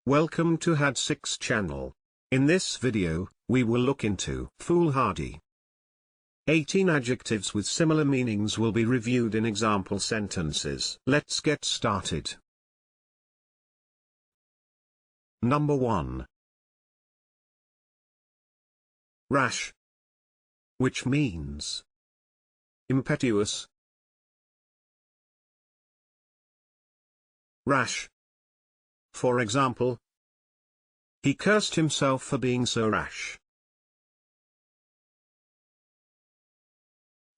Welcome to HARE-6 channel. In this video, we will look into foolhardy. 18 adjectives with similar meanings will be reviewed in example sentences. Let's get started. Number 1. Rash, which means impetuous. Rash. For example, he cursed himself for being so rash.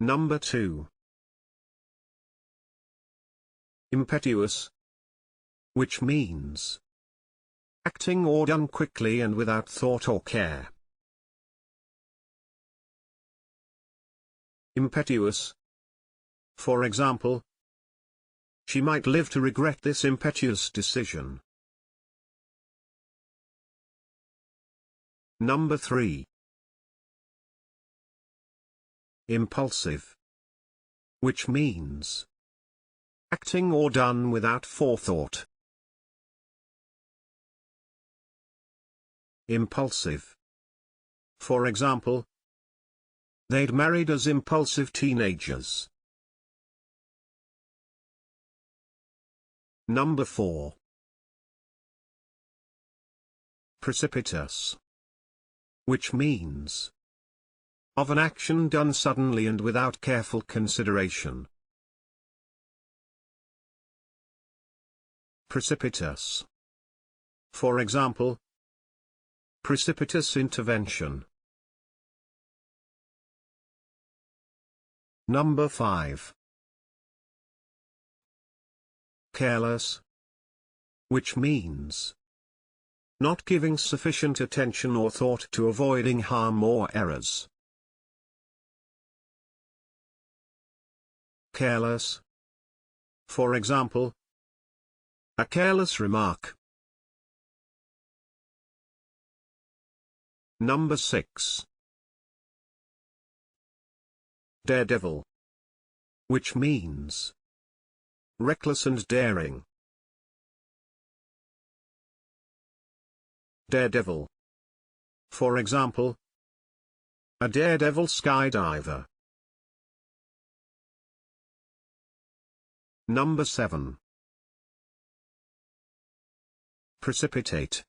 Number 2. Impetuous, which means acting or done quickly and without thought or care. Impetuous. For example, she might live to regret this impetuous decision. Number 3. Impulsive, which means acting or done without forethought. Impulsive. For example, they'd married as impulsive teenagers. Number 4. Precipitous, which means of an action done suddenly and without careful consideration. Precipitous. For example, precipitous intervention. Number 5. Careless, which means not giving sufficient attention or thought to avoiding harm or errors. Careless. For example, a careless remark. Number 6. Daredevil, which means reckless and daring. Daredevil. For example, a daredevil skydiver. Number 7. Precipitate,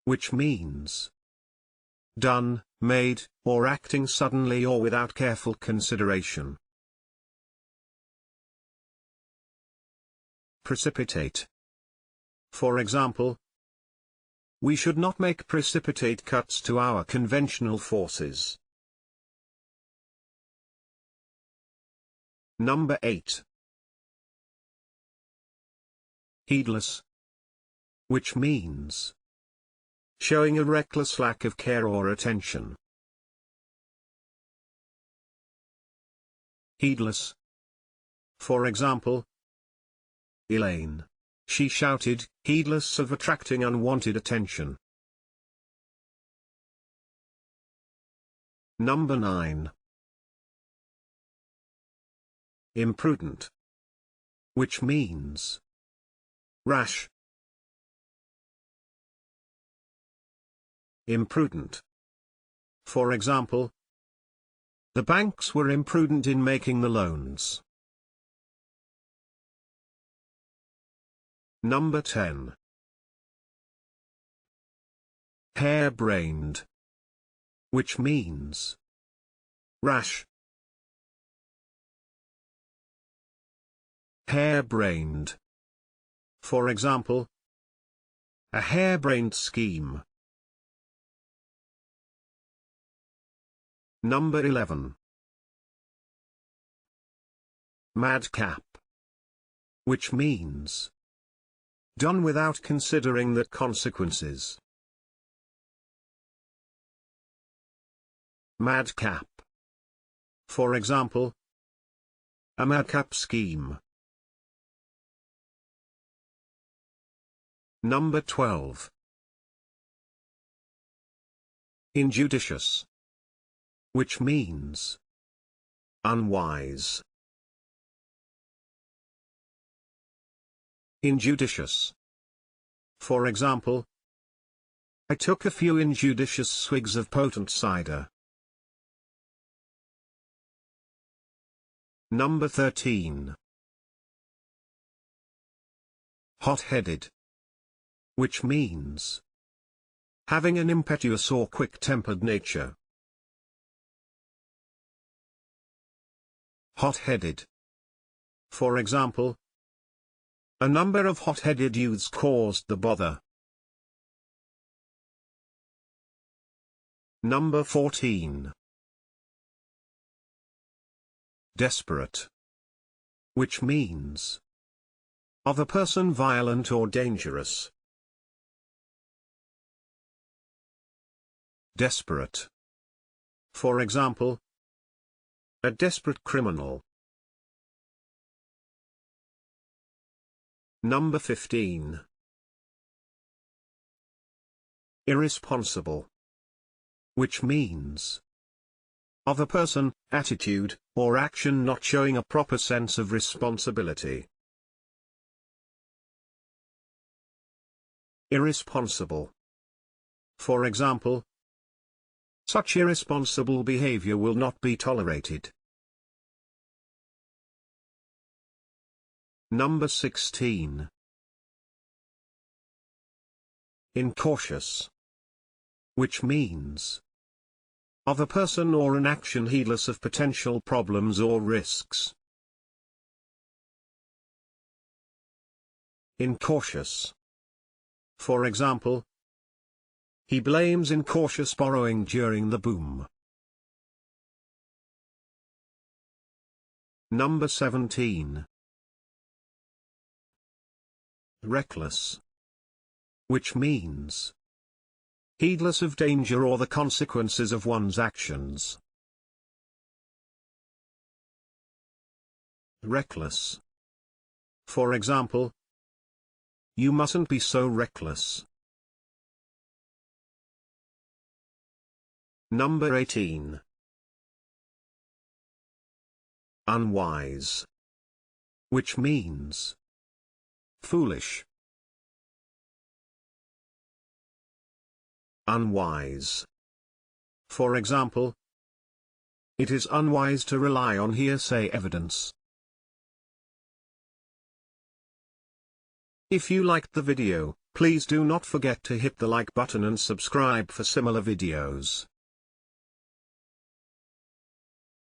which means done, made, or acting suddenly or without careful consideration. Precipitate. For example, we should not make precipitate cuts to our conventional forces. Number 8. Heedless, which means showing a reckless lack of care or attention. Heedless. For example, Elaine. She shouted, heedless of attracting unwanted attention. Number 9. Imprudent, which means rash. Imprudent. For example, the banks were imprudent in making the loans. Number 10. HARE-BRAINED, which means rash. HARE-BRAINED. For example, a hare-brained scheme. Number 11. MADCAP, which means done without considering the consequences. MADCAP. For example, a MADCAP scheme. Number 12. Injudicious, which means unwise. Injudicious. For example, I took a few injudicious swigs of potent cider. Number 13. Hot-headed, which means having an impetuous or quick-tempered nature. Hot-headed. For example, a number of hot-headed youths caused the bother. Number 14. Desperate, which means of a person violent or dangerous. Desperate. For example, a desperate criminal. Number 15. Irresponsible, which means of a person, attitude, or action not showing a proper sense of responsibility. Irresponsible. For example, such irresponsible behavior will not be tolerated. Number 16. Incautious, which means of a person or an action heedless of potential problems or risks. Incautious. For example, he blames incautious borrowing during the boom. Number 17. Reckless, which means heedless of danger or the consequences of one's actions. Reckless. For example, you mustn't be so reckless. Number 18. Unwise, which means foolish. Unwise. For example, it is unwise to rely on hearsay evidence. If you liked the video, please do not forget to hit the like button and subscribe for similar videos.